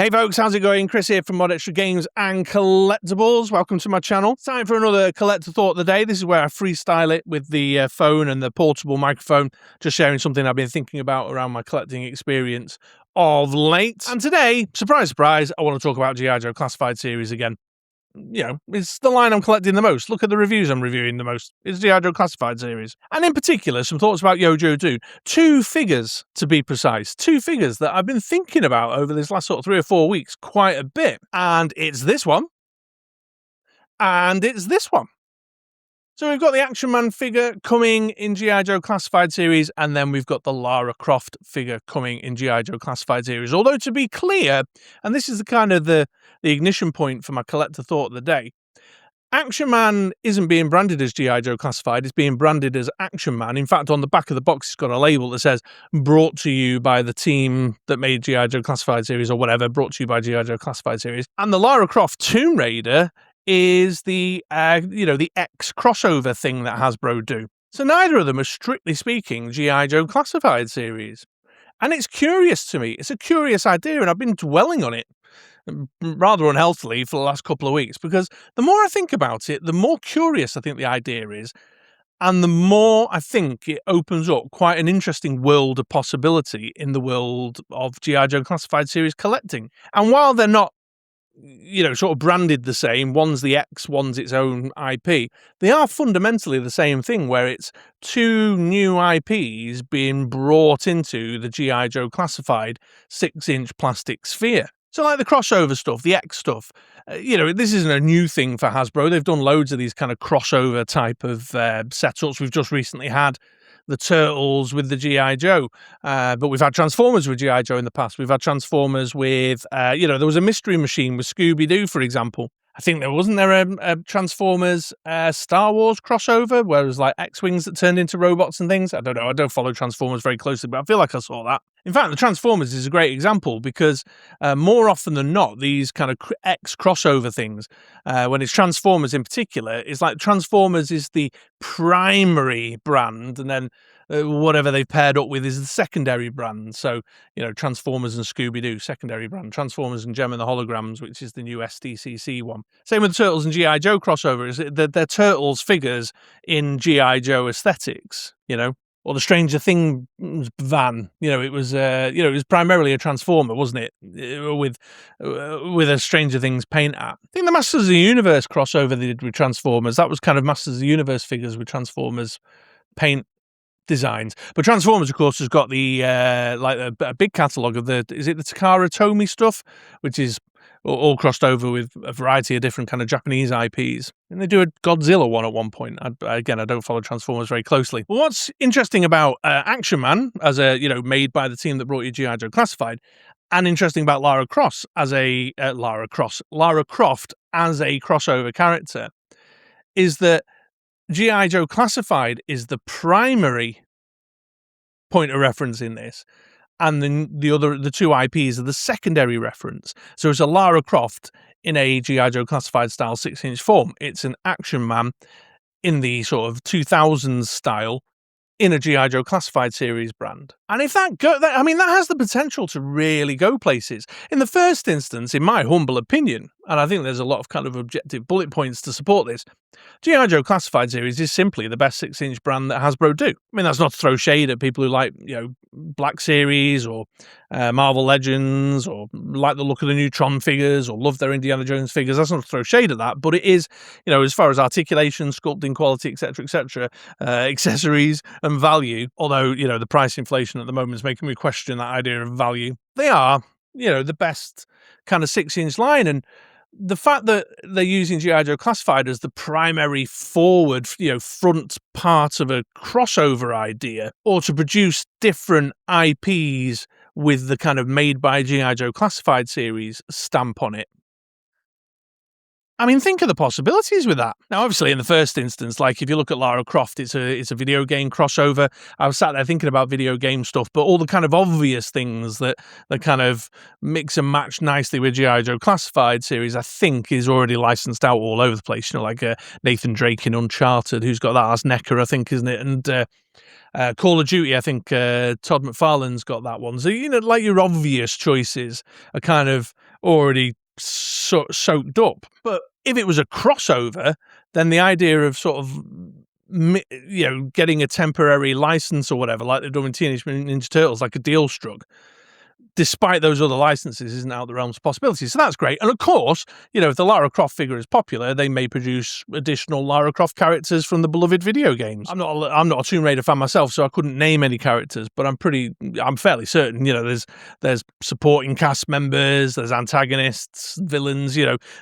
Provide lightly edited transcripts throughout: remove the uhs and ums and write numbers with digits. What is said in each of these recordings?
Hey folks, how's it going? Chris here from MoDXtra Games and Collectibles. Welcome to my channel. Time for another collector thought of the day. This is where I freestyle it with the phone and the portable microphone, just sharing something I've been thinking about around my collecting experience of late. And today, surprise, surprise, I want to talk about G.I. Joe Classified series again. You know, it's the line I'm collecting the most. Look at the reviews I'm reviewing the most. It's the Hasbro Classified series. And in particular, some thoughts about Yo-Jo Do. Two figures, to be precise. Two figures that I've been thinking about over this last sort of 3 or 4 weeks quite a bit. And it's this one. And it's this one. So we've got the Action Man figure coming in G.I. Joe Classified series, and then we've got the Lara Croft figure coming in G.I. Joe Classified series. Although, to be clear, and this is the kind of the ignition point for my collector thought of the day, Action Man isn't being branded as G.I. Joe Classified, it's being branded as Action Man. In fact, on the back of the box, it's got a label that says, brought to you by the team that made G.I. Joe Classified series, or whatever, brought to you by G.I. Joe Classified series. And the Lara Croft Tomb Raider is the, the X crossover thing that Hasbro do. So neither of them are, strictly speaking, G.I. Joe Classified series. And it's curious to me. It's a curious idea, and I've been dwelling on it rather unhealthily for the last couple of weeks, because the more I think about it, the more curious I think the idea is, and the more I think it opens up quite an interesting world of possibility in the world of G.I. Joe Classified series collecting. And while they're not sort of branded the same, one's the X, one's its own IP, they are fundamentally the same thing, where it's two new IPs being brought into the G.I. Joe Classified 6-inch plastic sphere. So like the crossover stuff, the X stuff, this isn't a new thing for Hasbro. They've done loads of these kind of crossover type of setups. We've just recently had the Turtles with the G.I. Joe, but we've had Transformers with G.I. Joe in the past. We've had Transformers with, there was a Mystery Machine with Scooby-Doo, for example. I think wasn't there a Transformers Star Wars crossover where it was like X-Wings that turned into robots and things? I don't know. I don't follow Transformers very closely, but I feel like I saw that. In fact, the Transformers is a great example because more often than not, these kind of X crossover things, when it's Transformers in particular, it's like Transformers is the primary brand, and then whatever they've paired up with is the secondary brand. So, Transformers and Scooby-Doo, secondary brand. Transformers and Gem and the Holograms, which is the new SDCC one. Same with the Turtles and G.I. Joe crossovers. They're Turtles figures in G.I. Joe aesthetics, or the Stranger Things van. It was primarily a Transformer, wasn't it? With a Stranger Things paint app. I think the Masters of the Universe crossover they did with Transformers, that was kind of Masters of the Universe figures with Transformers paint designs. But Transformers, of course, has got the a big catalogue of the Takara Tomy stuff, which is all crossed over with a variety of different kind of Japanese IPs. And they do a Godzilla one at one point. I don't follow Transformers very closely. Well, what's interesting about Action Man, as made by the team that brought you G.I. Joe Classified, and interesting about Lara Croft as a crossover character, is that G.I. Joe Classified is the primary point of reference in this, and then the two IPs are the secondary reference. So it's a Lara Croft in a G.I. Joe Classified style 6-inch form. It's an Action Man in the sort of 2000s style in a G.I. Joe Classified series brand. And if that has the potential to really go places. In the first instance, in my humble opinion, and I think there's a lot of kind of objective bullet points to support this, G.I. Joe Classified series is simply the best 6-inch brand that Hasbro do. I mean, that's not to throw shade at people who like, Black Series or Marvel Legends, or like the look of the new Tron figures, or love their Indiana Jones figures. That's not to throw shade at that, but it is, as far as articulation, sculpting quality, etc., accessories and value, although, the price inflation at the moment is making me question that idea of value, they are, the best kind of 6-inch line. And the fact that they're using G.I. Joe Classified as the primary forward, front part of a crossover idea, or to produce different IPs with the kind of made by G.I. Joe Classified series stamp on it. I mean, think of the possibilities with that. Now, obviously, in the first instance, like if you look at Lara Croft, it's a video game crossover. I was sat there thinking about video game stuff, but all the kind of obvious things that kind of mix and match nicely with G.I. Joe Classified series, I think, is already licensed out all over the place. Like Nathan Drake in Uncharted, who's got that as NECA, I think, isn't it? And Call of Duty, I think Todd McFarlane's got that one. So, like your obvious choices are kind of already soaked up. But if it was a crossover, then the idea of sort of, getting a temporary license or whatever, like they've done with Teenage Mutant Ninja Turtles, like a deal struck, despite those other licenses, isn't out of the realms of possibilities. So that's great. And of course, if the Lara Croft figure is popular, they may produce additional Lara Croft characters from the beloved video games. I'm not a Tomb Raider fan myself, so I couldn't name any characters, but I'm fairly certain, there's supporting cast members, there's antagonists, villains,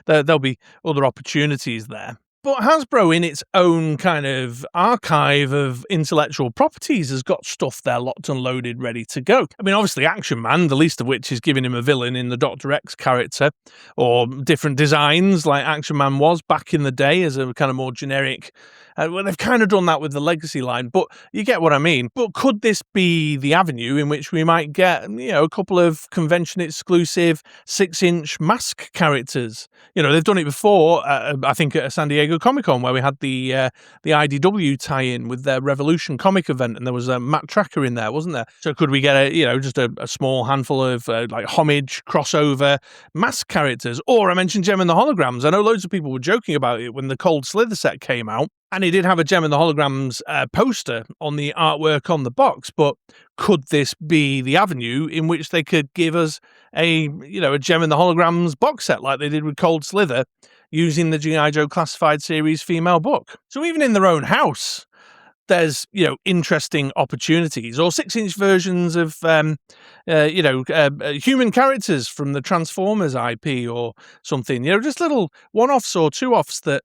there'll be other opportunities there. But Hasbro, in its own kind of archive of intellectual properties, has got stuff there locked and loaded, ready to go. I mean, obviously Action Man, the least of which is giving him a villain in the Dr. X character, or different designs like Action Man was back in the day as a kind of more generic. Well, they've kind of done that with the Legacy line, but you get what I mean. But could this be the avenue in which we might get, a couple of convention-exclusive 6-inch mask characters? They've done it before, I think at San Diego Comic-Con, where we had the IDW tie-in with their Revolution comic event, and there was a Matt Tracker in there, wasn't there? So could we get just a small handful of like homage crossover mask characters? Or I mentioned Gem and the Holograms. I know loads of people were joking about it when the Cold Slither set came out, and he did have a Gem and the Holograms poster on the artwork on the box, but could this be the avenue in which they could give us a Gem and the Holograms box set like they did with Cold Slither, using the G.I. Joe Classified Series female book? So even in their own house, there's, interesting opportunities, or 6-inch versions of, human characters from the Transformers IP or something, just little one-offs or two-offs that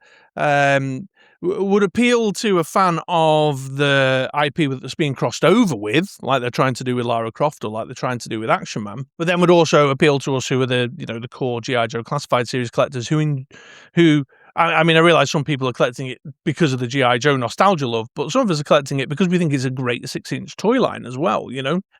would appeal to a fan of the IP that's being crossed over with, like they're trying to do with Lara Croft or like they're trying to do with Action Man, but then would also appeal to us who are the core G.I. Joe Classified Series collectors who I mean, I realise some people are collecting it because of the G.I. Joe nostalgia love, but some of us are collecting it because we think it's a great 6-inch toy line as well,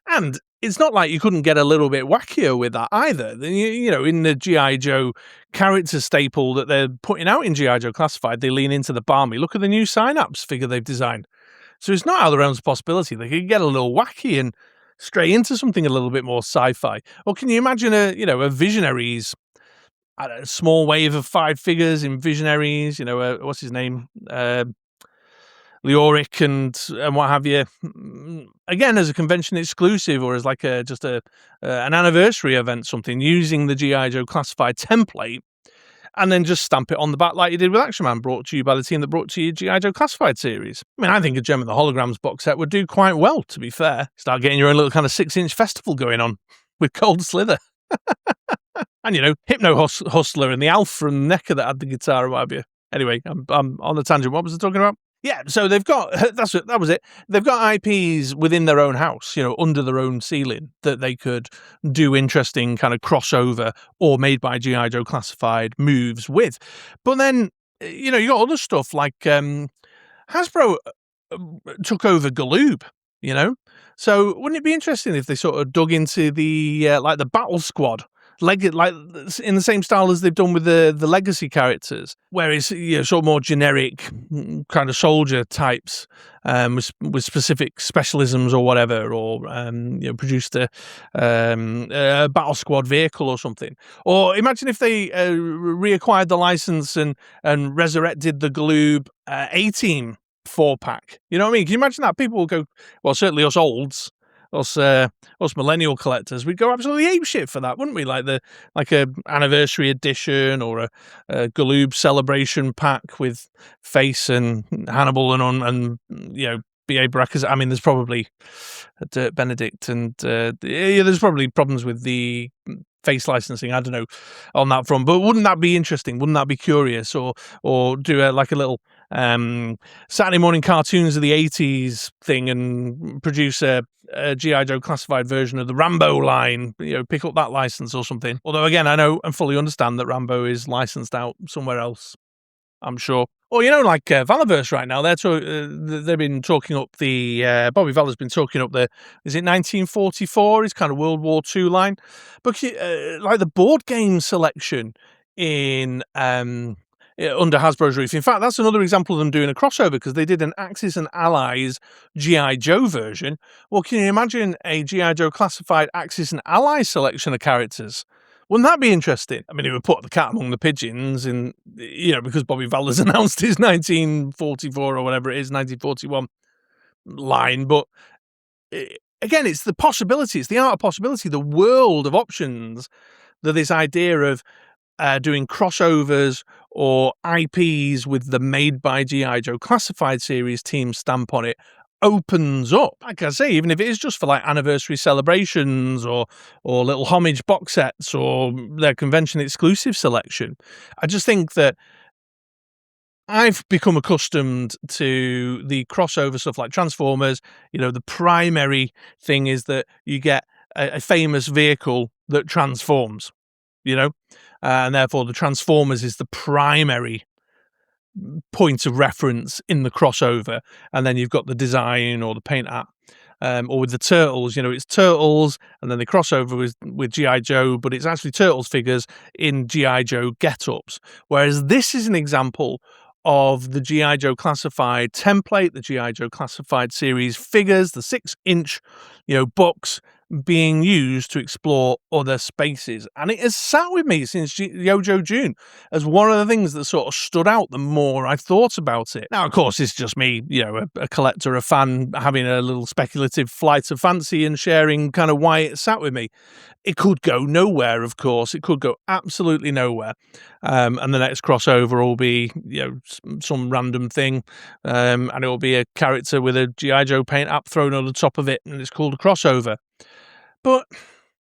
And it's not like you couldn't get a little bit wackier with that either. In the G.I. Joe character staple that they're putting out in G.I. Joe Classified, they lean into the balmy. Look at the new Synapse figure they've designed. So it's not out of the realms of possibility. They could get a little wacky and stray into something a little bit more sci-fi. Or can you imagine a Visionaries, a small wave of 5 figures in Visionaries, what's his name? Leoric and what have you. Again, as a convention exclusive, or as like an anniversary event, something, using the G.I. Joe Classified template, and then just stamp it on the back like you did with Action Man, brought to you by the team that brought to you G.I. Joe Classified series. I mean, I think a Gem of the Holograms box set would do quite well, to be fair. Start getting your own little kind of 6-inch festival going on with Cold Slither. And, Hypno Hustler and the Alf from NECA that had the guitar or what have you. Anyway, I'm on the tangent. What was I talking about? Yeah, so they've got, that was it. They've got IPs within their own house, under their own ceiling, that they could do interesting kind of crossover or made by G.I. Joe Classified moves with. But then, you got other stuff like Hasbro took over Galoob, So wouldn't it be interesting if they sort of dug into the, like the Battle Squad, like in the same style as they've done with the Legacy characters, where it's sort of more generic kind of soldier types with specific specialisms or whatever, or produced a Battle Squad vehicle or something. Or imagine if they reacquired the license and resurrected the Galoob A-Team 4-pack. You know what I mean? Can you imagine that? People will go, well, certainly us olds, us millennial collectors, we'd go absolutely apeshit for that, wouldn't we? Like a anniversary edition, or a Galoob celebration pack with Face and Hannibal and B.A. Baracus. I mean, there's probably Dirk Benedict and there's probably problems with the Face licensing, I don't know, on that front, but wouldn't that be interesting? Wouldn't that be curious? Or do a little Saturday morning cartoons of the 80s thing and produce a G.I. Joe Classified version of the Rambo line, pick up that license or something. Although, again, I know and fully understand that Rambo is licensed out somewhere else, I'm sure. Or, like Valaverse right now, they've been talking up the, Bobby Vala's been talking up the, is it 1944? His kind of World War II line. But like the board game selection in under Hasbro's roof. In fact, that's another example of them doing a crossover, because they did an Axis and Allies G.I. Joe version. Well, can you imagine a G.I. Joe classified Axis and Allies selection of characters? Wouldn't that be interesting? I mean, it would put the cat among the pigeons, in, because Bobby Valder's announced his 1944 or whatever it is, 1941 line. But again, it's the possibility, it's the art of possibility, the world of options that this idea of doing crossovers or IPs with the Made by G.I. Joe Classified series team stamp on it opens up. Like I say, even if it is just for like anniversary celebrations or little homage box sets or their convention exclusive selection. I just think that I've become accustomed to the crossover stuff like Transformers. The primary thing is that you get a famous vehicle that transforms, and therefore the Transformers is the primary point of reference in the crossover, and then you've got the design or the paint app, or with the Turtles, it's Turtles, and then they cross over with G.I. Joe, but it's actually Turtles figures in G.I. Joe get-ups. Whereas this is an example of the G.I. Joe Classified template, the G.I. Joe Classified series figures, the 6-inch, books being used to explore other spaces. And it has sat with me since Yojo June as one of the things that sort of stood out the more I've thought about it. Now, of course, it's just me, a collector, a fan, having a little speculative flight of fancy and sharing kind of why it sat with me. It could go nowhere, of course. It could go absolutely nowhere. And the next crossover will be, some random thing. And it will be a character with a G.I. Joe paint app thrown on the top of it, and it's called a crossover. But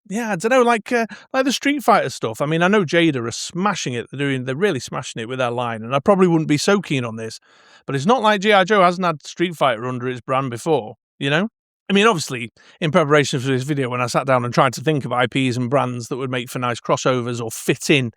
yeah, I don't know, like the Street Fighter stuff. I mean, I know Jada are smashing it. They're really smashing it with their line, and I probably wouldn't be so keen on this. But it's not like G.I. Joe hasn't had Street Fighter under its brand before, I mean, obviously, in preparation for this video, when I sat down and tried to think of IPs and brands that would make for nice crossovers or fit in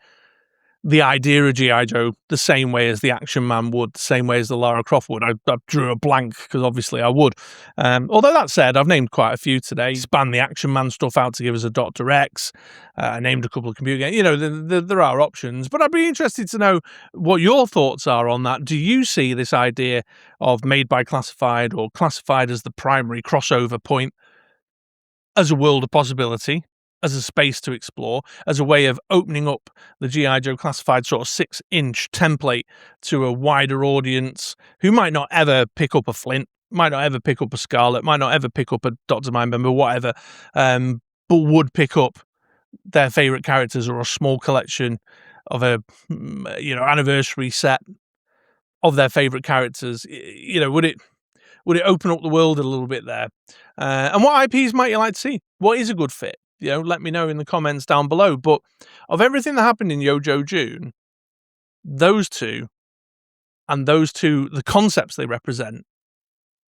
the idea of G.I. Joe the same way as the Action Man would, the same way as the Lara Croft would, I drew a blank, because obviously I would. Although that said, I've named quite a few today. Spanned the Action Man stuff out to give us a Dr. X. I named a couple of computer games. There are options, but I'd be interested to know what your thoughts are on that. Do you see this idea of Made by Classified or Classified as the primary crossover point as a world of possibility, as a space to explore, as a way of opening up the G.I. Joe Classified sort of 6-inch template to a wider audience who might not ever pick up a Flint, might not ever pick up a Scarlet, might not ever pick up a Dr. Mindbender, whatever, but would pick up their favourite characters or a small collection of a anniversary set of their favourite characters. Would it open up the world a little bit there? And what IPs might you like to see? What is a good fit? Let me know in the comments down below. But of everything that happened in Yojo June, those two, the concepts they represent,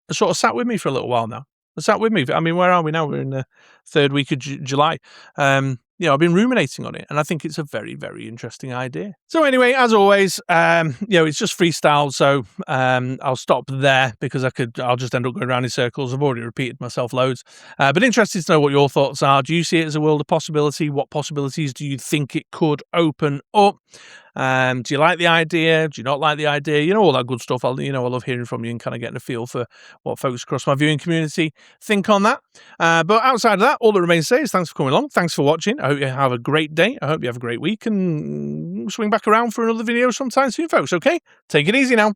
have sort of sat with me for a little while now. They sat with me. I mean, where are we now? We're in the third week of July. I've been ruminating on it, and I think it's a very, very interesting idea. So anyway, as always, it's just freestyle, so I'll stop there because I'll just end up going around in circles. I've already repeated myself loads, but interested to know what your thoughts are. Do you see it as a world of possibility? What possibilities do you think it could open up? Do you like the idea? Do you not like the idea? All that good stuff. I love hearing from you and kind of getting a feel for what folks across my viewing community think on that. But outside of that, all that remains to say is thanks for coming along. Thanks for watching. I hope you have a great day. I hope you have a great week, and swing back around for another video sometime soon, folks. Okay? Take it easy now.